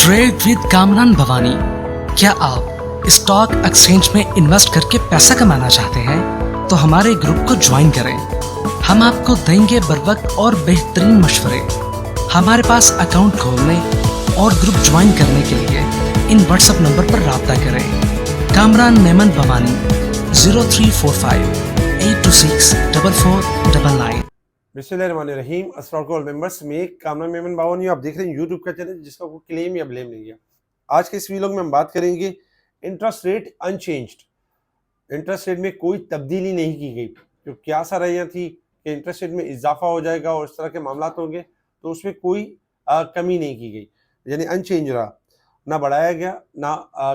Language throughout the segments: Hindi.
Trade with Kamran Bhavani. क्या आप स्टॉक एक्सचेंज में इन्वेस्ट करके पैसा कमाना चाहते हैं तो हमारे ग्रुप को ज्वाइन करें। हम आपको देंगे बर्वक्त और बेहतरीन मशवरे। हमारे पास अकाउंट खोलने और ग्रुप ज्वाइन करने के लिए इन व्हाट्सएप नंबर पर राब्ता करें। कामरान मेमन भवानी 0345 826 4499। बिस्मिल्लाहिर्रहमानिर्रहीम। अस्सलाम वालेकुम मेंबर्स, मैं कामरान मेमन बावनी। आप देख रहे हैं यूट्यूब का चैनल जिसका कोई क्लेम या ब्लेम नहीं है। आज के इस वीलॉग में हम बात करेंगे interest rate unchanged. Interest rate में कोई तब्दीली नहीं की गई। जो क्या रही थी कि इंटरेस्ट रेट में इजाफा हो जाएगा और इस तरह के मामला होंगे, तो उसमें कोई कमी नहीं की गई, यानी अनचेंज रहा, ना बढ़ाया गया ना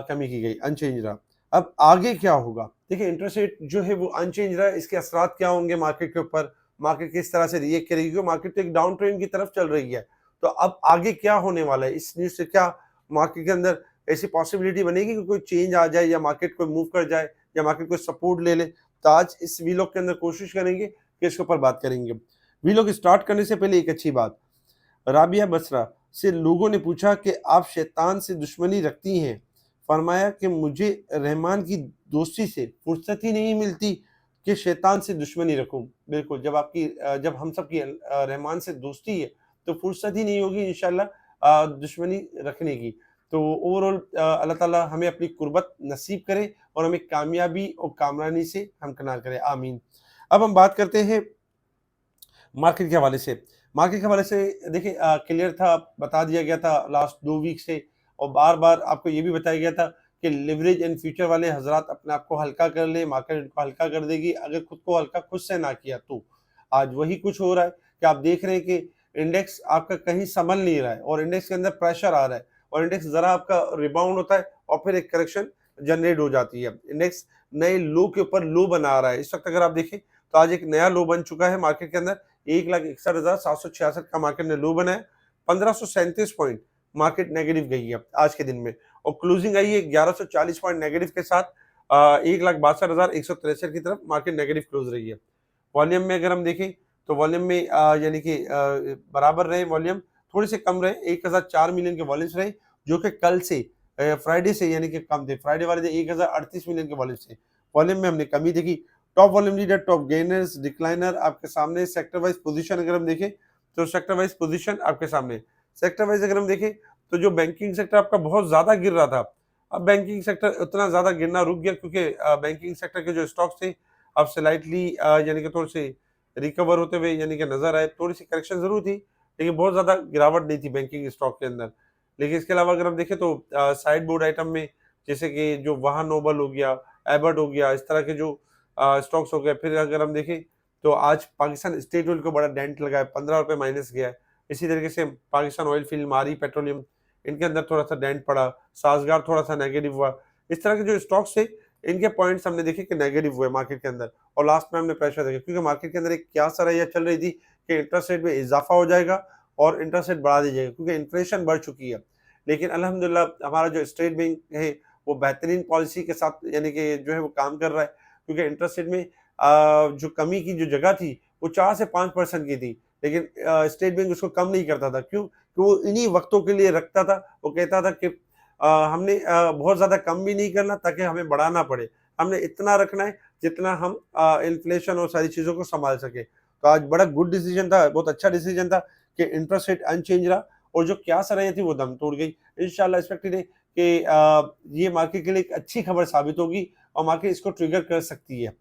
कमी की गई, अनचेंज रहा। अब आगे क्या होगा? देखिए, इंटरेस्ट रेट जो है वो अनचेंज रहा है, इसके असरात क्या होंगे मार्केट के ऊपर, मार्केट किस तरह से रिएक्ट करेगी, क्योंकि मार्केट तो एक डाउन ट्रेंड की तरफ चल रही है। तो अब आगे क्या होने वाला है, इस न्यूज से क्या मार्केट के अंदर ऐसी पॉसिबिलिटी बनेगी कि कोई चेंज आ जाए या मार्केट कोई मूव कर जाए या मार्केट कोई सपोर्ट ले ले। तो आज इस वीलॉग के अंदर कोशिश करेंगे कि इसके ऊपर बात करेंगे। वीलॉग स्टार्ट करने से पहले एक अच्छी बात, राबिया बसरा से लोगों ने पूछा कि आप शैतान से दुश्मनी रखती हैं। फरमाया कि मुझे रहमान की दोस्ती से फुर्सत ही नहीं मिलती कि शैतान से दुश्मनी रखूं। बिल्कुल, जब हम सब की रहमान से दोस्ती है तो फुर्सत ही नहीं होगी इंशाल्लाह दुश्मनी रखने की। तो ओवरऑल अल्लाह ताला हमें अपनी कुर्बत नसीब करे और हमें कामयाबी और कामरानी से हमकिनार करे, आमीन। अब हम बात करते हैं मार्केट के हवाले से। मार्केट के हवाले से देखिए, क्लियर था, बता दिया गया था लास्ट 2 वीक से, और बार-बार आपको ये भी बताया गया था कि लिवरेज एंड फ्यूचर वाले हज़रात अपने आप को हल्का कर ले, मार्केट इनको हल्का कर देगी। अगर खुद को हल्का खुद से ना किया तो आज वही कुछ हो रहा है कि आप देख रहे हैं कि इंडेक्स आपका कहीं संभल नहीं रहा है और इंडेक्स के अंदर प्रेशर आ रहा है और इंडेक्स ज़रा आपका रिबाउंड होता है और फिर एक करेक्शन जनरेट हो जाती है। इंडेक्स नए लो के ऊपर लो बना रहा है। इस वक्त अगर आप देखें तो आज एक नया लो बन चुका है मार्केट के अंदर। 1,61,766 का मार्केट ने लो बनाया। 1537 पॉइंट मार्केट नेगेटिव गई है आज के दिन में, और क्लोजिंग आई है 1140 पॉइंट नेगेटिव के साथ। 1,62,163 की तरफ मार्केट नेगेटिव क्लोज रही है। वॉल्यूम में अगर हम देखें तो वॉल्यूम में यानी कि बराबर रहे, वॉल्यूम थोड़े से कम रहे, 1004 मिलियन के वॉल्यूम्स रहे, जो कि कल से फ्राइडे से यानी कि कम थे। फ्राइडे वाले दिन 1038 मिलियन के वॉल्यूम्स थे। वॉल्यूम में हमने कमी देखी। Top volume leader, top gainers, decliner आपके सामने। सेक्टर वाइज पोजीशन अगर हम देखें तो सेक्टर वाइज पोजीशन आपके सामने। सेक्टर वाइज अगर हम देखें तो जो बैंकिंग सेक्टर आपका बहुत ज्यादा गिर रहा था, अब बैंकिंग सेक्टर उतना ज्यादा गिरना रुक गया, क्योंकि बैंकिंग सेक्टर के जो स्टॉक्स थे अब स्लाइटली यानी कि थोड़े से रिकवर होते हुए यानी कि नजर आए। थोड़ी सी करेक्शन जरूर थी, लेकिन बहुत ज्यादा गिरावट नहीं थी बैंकिंग स्टॉक के अंदर। लेकिन इसके अलावा अगर हम देखें तो साइड बोर्ड आइटम में जैसे कि जो वाहन नोबल हो गया, एबर्ट हो गया, इस तरह के जो स्टॉक्स हो गए। फिर अगर हम देखें तो आज पाकिस्तान स्टेट ऑयल को बड़ा डेंट लगा है, 15 रुपए माइनस गया है। इसी तरीके से पाकिस्तान ऑयल फील्ड, मारी पेट्रोलियम, इनके अंदर थोड़ा सा डेंट पड़ा। साजगार थोड़ा सा नेगेटिव हुआ। इस तरह के जो स्टॉक्स थे इनके पॉइंट्स हमने देखे कि नेगेटिव हुए मार्केट के अंदर, और लास्ट में हमने प्रेशर देखा, क्योंकि मार्केट के अंदर एक क्या सरैया चल रही थी कि इंटरेस्ट रेट में इजाफा हो जाएगा और इंटरेस्ट रेट बढ़ा दी जाएगी, क्योंकि इन्फ्लेशन बढ़ चुकी है। लेकिन अल्हम्दुलिल्लाह हमारा जो स्टेट बैंक है वो बेहतरीन पॉलिसी के साथ यानी कि जो है वो काम कर रहा है, क्योंकि इंटरेस्ट रेट में जो कमी की जो जगह थी वो 4 से 5% की थी, लेकिन स्टेट बैंक उसको कम नहीं करता था। क्यों? कि वो इन्हीं वक्तों के लिए रखता था। वो कहता था कि हमने बहुत ज़्यादा कम भी नहीं करना ताकि हमें बढ़ाना पड़े, हमने इतना रखना है जितना हम इन्फ्लेशन और सारी चीज़ों को संभाल सके। तो आज बड़ा गुड डिसीजन था, बहुत अच्छा डिसीजन था कि इंटरेस्ट रेट अनचेंज रहा, और जो क्या सरैया थी वो दम तोड़ गई। इंशाल्लाह एक्सपेक्टेड है कि ये मार्केट के लिए एक अच्छी खबर साबित होगी और मार्केट इसको ट्रिगर कर सकती है।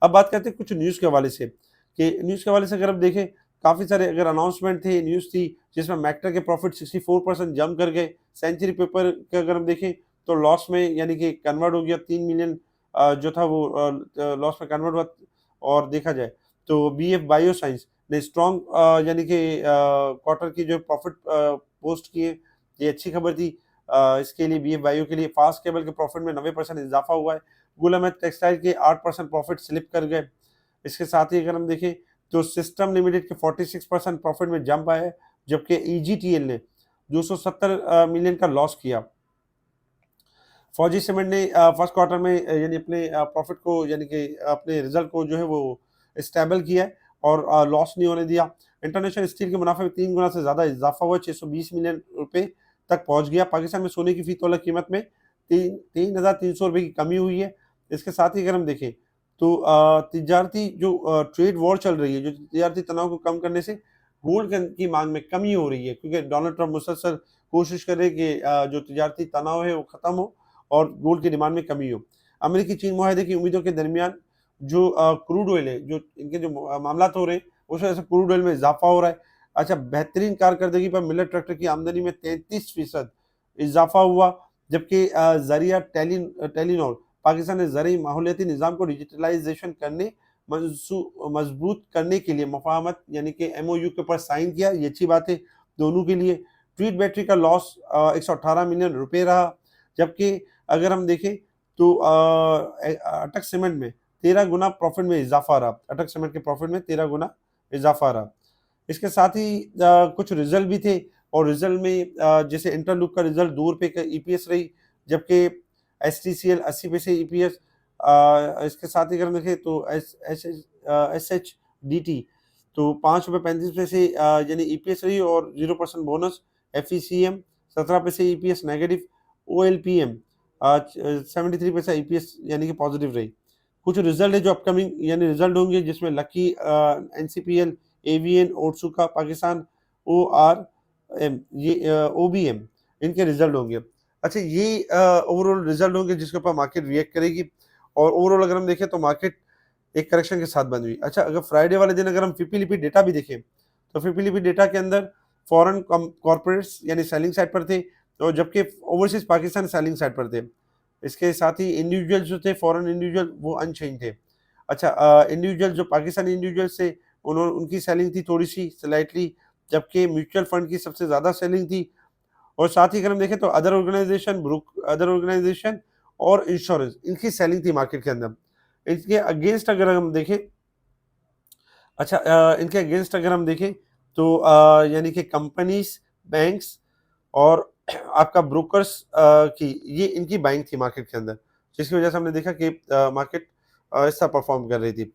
अब बात करते हैं कुछ न्यूज़ के हवाले से, कि न्यूज़ के हवाले से अगर हम देखें काफ़ी सारे अगर अनाउंसमेंट थे, न्यूज़ थी, जिसमें मैक्टर के प्रॉफिट 64% जंप कर गए। सेंचुरी पेपर के अगर हम देखें तो लॉस में यानी कि कन्वर्ट हो गया। 3 मिलियन जो था वो लॉस में कन्वर्ट हुआ। और देखा जाए तो बीएफ बायोसाइंस ने स्ट्रॉन्ग यानी कि क्वार्टर की जो प्रॉफिट पोस्ट किए, ये अच्छी खबर थी इसके लिए, बीएफ बायो के लिए। फास्ट केबल के प्रॉफिट में 90% इजाफा हुआ है। गुल अहमद टेक्सटाइल के 8% प्रॉफिट स्लिप कर गए। इसके साथ ही अगर हम देखें तो सिस्टम लिमिटेड के 46% प्रॉफिट में जंप आया है, जबकि ईजीटीएल ने 270 मिलियन का लॉस किया। फौजी सीमेंट ने फर्स्ट क्वार्टर में यानी अपने प्रॉफिट को यानी कि अपने रिजल्ट को जो है वो स्टेबल किया है और लॉस नहीं होने दिया। इंटरनेशनल स्टील के मुनाफे में 3 गुना से ज़्यादा इजाफा हुआ, 620 मिलियन रुपए तक पहुंच गया। पाकिस्तान में सोने की फी तोला कीमत में 3,300 रुपये की कमी हुई है। इसके साथ ही अगर हम देखें तो तिजारती जो ट्रेड वॉर चल रही है, जो तिजारती तनाव को कम करने से गोल्ड की मांग में कमी हो रही है, क्योंकि डोनाल्ड ट्रंप मुसलसल कोशिश कर रहे हैं कि जो तिजारती तनाव है वो खत्म हो और गोल्ड की डिमांड में कमी हो। अमेरिकी चीन मुआहदे की उम्मीदों के दरमियान जो क्रूड ऑयल है, जो इनके जो मामलात हो रहे हैं, उस वजह से क्रूड ऑयल में इजाफा हो रहा है। अच्छा, बेहतरीन कारकर्दगी पर मिलर ट्रैक्टर की आमदनी में 33% इजाफा हुआ, जबकि जरिया टेलीनॉर पाकिस्तान ने ज़रूरी माहौलियाती निज़ाम को डिजिटलाइजेशन करने मजबूत करने के लिए मफाहमत यानी कि MOU के ऊपर साइन किया। ये अच्छी बात है दोनों के लिए। ट्वीट बैटरी का लॉस 118 मिलियन रुपए रहा, जबकि अगर हम देखें तो अटक सीमेंट में 13 गुना प्रॉफिट में इजाफा रहा। अटक सीमेंट के प्रॉफिट में 13 गुना इजाफा रहा। इसके साथ ही कुछ रिजल्ट भी थे, और रिजल्ट में जैसे इंटरलूक का रिजल्ट 2 रुपये का EPS रही, जबकि STCL 80 पैसे EPS। इसके साथ ही अगर हम देखें तो SHDT तो 5 रुपये 35 पैसे यानी EPS रही, और 0% बोनस। FECM 17 पैसे EPS नेगेटिव। OLPM 73 पैसा EPS यानी कि पॉजिटिव रही। कुछ रिजल्ट है जो अपकमिंग यानी रिजल्ट होंगे, जिसमें lucky NCPL, AVN, Otsuka Pakistan, ORM, ये OBM इनके रिजल्ट होंगे। अच्छा, ये ओवरऑल रिजल्ट होंगे जिसके ऊपर मार्केट रिएक्ट करेगी, और ओवरऑल अगर हम देखें तो मार्केट एक करेक्शन के साथ बंद हुई। अच्छा, अगर फ्राइडे वाले दिन अगर हम फिपीलिपी डेटा भी देखें तो फिपीलिपी डेटा के अंदर फॉरेन कॉर्पोरेट्स यानी सेलिंग साइड पर थे, तो जबकि ओवरसीज पाकिस्तान सेलिंग साइड पर थे। इसके साथ ही इंडिविजुअल जो थे फॉरेन इंडिविजुअल वो अनचेंज थे। अच्छा, इंडिविजुअल जो पाकिस्तानी इंडिविजुअल से उनकी सेलिंग थी थोड़ी सी स्लाइटली, जबकि म्यूचुअल फंड की सबसे ज़्यादा सेलिंग थी। और साथ ही अगर हम देखें तो अदर ऑर्गेनाइजेशन और इंश्योरेंस इनकी सेलिंग थी मार्केट के अंदर। इनके अगेंस्ट अगर हम देखें अच्छा इनके अगेंस्ट अगर हम देखें तो यानी कि कंपनीज, बैंक्स और आपका ब्रोकर्स की ये इनकी बाइंग थी मार्केट के अंदर, जिसकी वजह से हमने देखा कि मार्केट ऐसा परफॉर्म कर रही थी।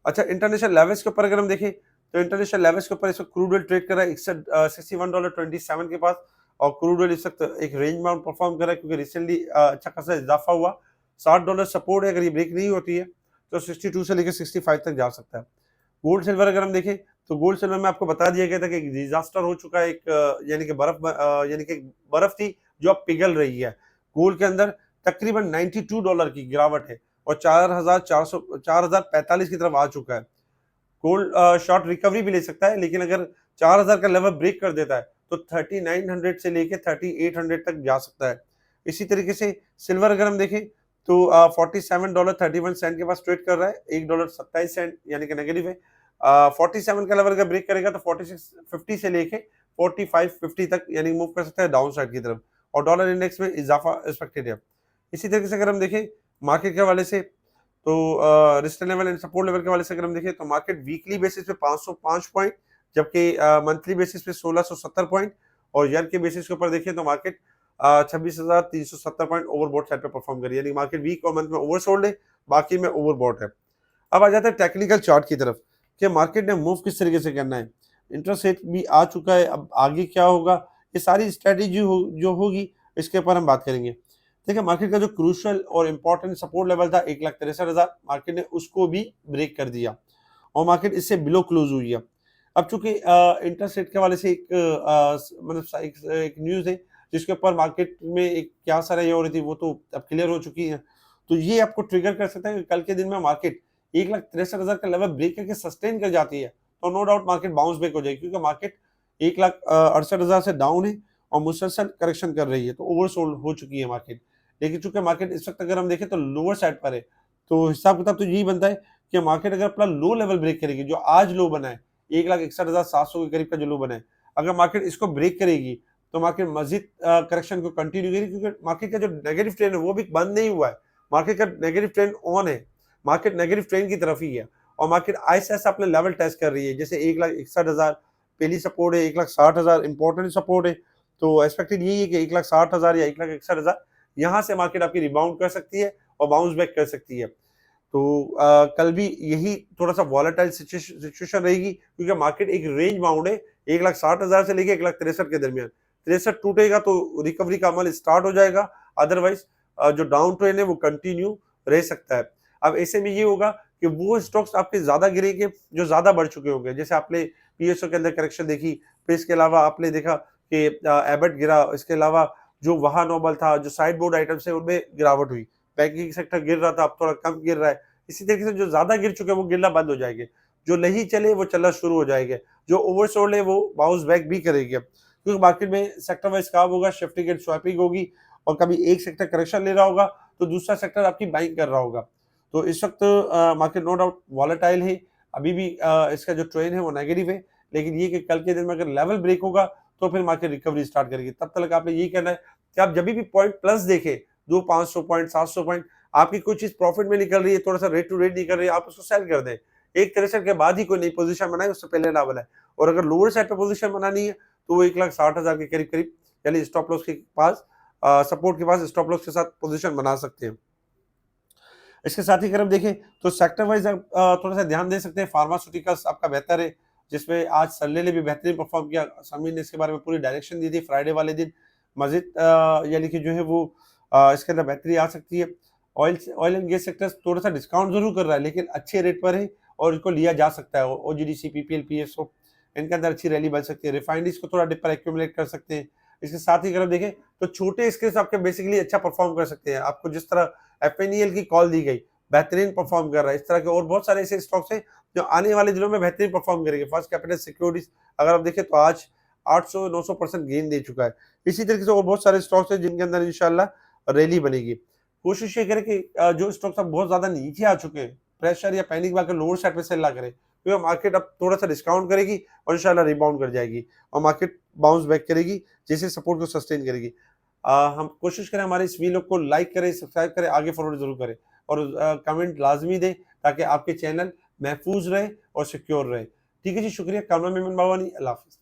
अच्छा, इंटरनेशनल लेवल्स के ऊपर अगर हम देखें तो इंटरनेशनल लेवल्स के ऊपर इस वक्त क्रूड ऑयल ट्रेड कर रहा है $61.27 के पास, और क्रूड ऑयल इस वक्त एक रेंज बाउंड परफॉर्म कर रहा है, क्योंकि रिसेंटली अच्छा खासा इजाफा हुआ। $60 सपोर्ट है, अगर ये ब्रेक नहीं होती है तो 62 से लेकर 65 तक जा सकता है। गोल्ड सिल्वर अगर हम देखें तो गोल्ड सिल्वर में आपको बता दिया गया था कि एक डिजास्टर हो चुका है, एक यानी कि बर्फ थी जो अब पिघल रही है। गोल्ड के अंदर तकरीबन $92 की गिरावट है, और 4,045 की तरफ आ चुका है। गोल्ड शॉर्ट रिकवरी भी ले सकता है, लेकिन अगर 4,000 का लेवल ब्रेक कर देता है तो 3900 से लेके 3800 तक जा सकता है। इसी तरीके से सिल्वर अगर हम देखें तो $47.31 के पास ट्रेड कर रहा है, $1.27 यानी कि नेगेटिव है। 47 का लेवल अगर ब्रेक करेगा तो 4650 से लेके 4550 तक यानी मूव कर सकता है डाउन साइड की तरफ, और डॉलर इंडेक्स में इजाफा एक्सपेक्टेड है। इसी तरीके से अगर हम देखें मार्केट के हवाले से तो resistance level and support level के हवाले से अगर हम देखें तो मार्केट वीकली बेसिस पे 505 पॉइंट, जबकि मंथली बेसिस पे 1670 पॉइंट, और ईयर के बेसिस के ऊपर देखें तो मार्केट 26,370 पॉइंट ओवरबॉट साइड पे परफॉर्म करी, यानी मार्केट वीक और मंथ में ओवरसोल्ड है, बाकी में ओवरबॉट है। अब आ जाता है टेक्निकल चार्ट की तरफ कि मार्केट ने मूव किस तरीके से करना है। इंटरेस्ट रेट भी आ चुका है, अब आगे क्या होगा, ये सारी स्ट्रेटेजी जो होगी इसके ऊपर हम बात करेंगे। देखिए, मार्केट का जो क्रूशियल और इंपॉर्टेंट सपोर्ट लेवल था 1,63,000, मार्केट ने उसको भी ब्रेक कर दिया, और मार्केट इससे बिलो क्लोज हुई है। अब चूंकि इंटरेस्ट रेट के हवाले से एक न्यूज़ है जिसके ऊपर मार्केट में एक क्या सराही हो रही थी, वो तो अब क्लियर हो चुकी है, तो ये आपको ट्रिगर कर सकता है कि कल के दिन में मार्केट 1,63,000 का लेवल ब्रेक करके सस्टेन कर जाती है तो no doubt market bounce back हो जाएगी, क्योंकि मार्केट 1,68,000 से डाउन है और मुसलसल करेक्शन कर रही है, तो ओवरसोल्ड हो चुकी है मार्केट। लेकिन चूंकि मार्केट इस वक्त अगर हम देखें तो लोअर साइड पर है, तो हिसाब किताब तो यही बनता है कि मार्केट अगर अपना लो लेवल ब्रेक करेगी, जो आज लो बना है 1,61,700 के करीब का जो लो बना है, अगर मार्केट इसको ब्रेक करेगी तो मार्केट मजीद करेक्शन को कंटिन्यू करेगी, क्योंकि मार्केट का जो नेगेटिव ट्रेंड है वो भी बंद नहीं हुआ है, मार्केट का नेगेटिव ट्रेंड ऑन है, मार्केट नेगेटिव ट्रेंड की तरफ ही है, और मार्केट ऐसे ऐसे अपने लेवल टेस्ट कर रही है। जैसे 1,61,000 पहली सपोर्ट है, 1,60,000 इंपॉर्टेंट सपोर्ट है, तो एक्सपेक्टेड यही है कि 1,60,000 या 1,61,000 यहाँ से मार्केट आपकी रिबाउंड कर सकती है और बाउंस बैक कर सकती है। तो कल भी यही थोड़ा सा वॉलेटाइल सिचुएशन रहेगी, क्योंकि मार्केट एक रेंज बाउंड है 1,60,000 से लेके 1,63,000 के दरमियान, 63 टूटेगा तो रिकवरी का अमल स्टार्ट हो जाएगा, अदरवाइज जो डाउन ट्रेंड है वो कंटिन्यू रह सकता है। अब ऐसे में ये होगा कि वो स्टॉक्स आपके ज्यादा गिरेंगे जो ज्यादा बढ़ चुके होंगे, जैसे आपने पीएसओ के अंदर करेक्शन देखी, फिर इसके अलावा आपने देखा कि एबट गिरा, इसके अलावा जो वहा नोबल था, जो साइड बोर्ड आइटम्स है उनमें गिरावट हुई, बैंकिंग सेक्टर गिर रहा था अब थोड़ा कम गिर रहा है। इसी तरीके से जो ज्यादा गिर चुके हैं वो गिरना बंद हो जाएंगे, जो नहीं चले वो चलना शुरू हो जाएंगे, जो ओवरसोल्ड है वो बाउंस बैक भी करेंगे, क्योंकि मार्केट में सेक्टर वाइज काम होगा, शिफ्टिंग एंड स्वैपिंग होगी, और कभी एक सेक्टर करेक्शन ले रहा होगा तो दूसरा सेक्टर आपकी बाइंग कर रहा होगा। तो इस वक्त मार्केट नो डाउट वॉलेटाइल है, अभी भी इसका जो ट्रेंड है वो नेगेटिव है, लेकिन ये कि कल के दिन में अगर लेवल ब्रेक होगा तो फिर मार्केट रिकवरी स्टार्ट करेगी। तब तक आपने यही करना है कि आप जब भी पॉइंट प्लस देखें, 500 पॉइंट 700 पॉइंट आपकी कोई चीज प्रॉफिट में निकल रही है, थोड़ा सा रेट टू रेट निकल रही है, आप उसको सेल कर दें। एक 63 के बाद ही कोई नई पोजीशन बनाए, उससे पहले ना बनाए। और अगर लोअर साइड पे पोजीशन बनानी है तो वो 1,60,000 के करीब करीब, यानी स्टॉप लॉस के पास, सपोर्ट के पास स्टॉप लॉस के साथ पोजीशन बना सकते हैं। इसके साथ ही अगर हम देखें तो सेक्टर वाइज आप थोड़ा सा ध्यान दे सकते हैं। फार्मास्यूटिकल्स आपका बेहतर है, जिसमें आज सल्ले ने भी बेहतरीन परफॉर्म किया, समीर ने इसके बारे में पूरी डायरेक्शन दी थी फ्राइडे वाले दिन। मजीद यानी कि जो है वो इसके अंदर बेहतरी आ सकती है। ऑयल एंड गैस सेक्टर थोड़ा सा डिस्काउंट जरूर कर रहा है, लेकिन अच्छे रेट पर है और इसको लिया जा सकता है। ओजीडीसी, पीपीएल, पीएसओ, इनके अंदर अच्छी रैली बन सकती है। रिफाइनरीज को थोड़ा डिप पर एक्यूमुलेट कर सकते हैं। इसके साथ ही अगर हम देखें तो छोटे स्केल्स आपके बेसिकली अच्छा परफॉर्म कर सकते हैं। आपको जिस तरह एफएनईएल की कॉल दी गई, बेहतरीन परफॉर्म कर रहा है, इस तरह के और बहुत सारे ऐसे स्टॉक्स हैं जो आने वाले दिनों में बेहतरीन परफॉर्म करेंगे। फर्स्ट कैपिटल सिक्योरिटीज अगर आप देखें तो आज 800-900% गेन दे चुका है। इसी तरीके से और बहुत सारे स्टॉक्स हैं जिनके अंदर इंशाल्लाह रैली बनेगी। कोशिश ये करें कि जो स्टॉक्स अब बहुत ज्यादा नीचे आ चुके हैं, प्रेशर या पैनिक में आकर लोअर साइड पे सेल ना करें, क्योंकि मार्केट अब थोड़ा सा डिस्काउंट करेगी और इंशाल्लाह रिबाउंड कर जाएगी और मार्केट बाउंस बैक करेगी, जैसे सपोर्ट को सस्टेन करेगी। हम कोशिश करें हमारे इस वीडियो को लाइक करें, सब्सक्राइब करें, आगे फॉरवर्ड जरूर करें और कमेंट लाजमी दें ताकि आपके चैनल महफूज रहे और सिक्योर रहे। ठीक है जी, शुक्रिया। कामरान मेमन बावानी, अल्लाह हाफिज़।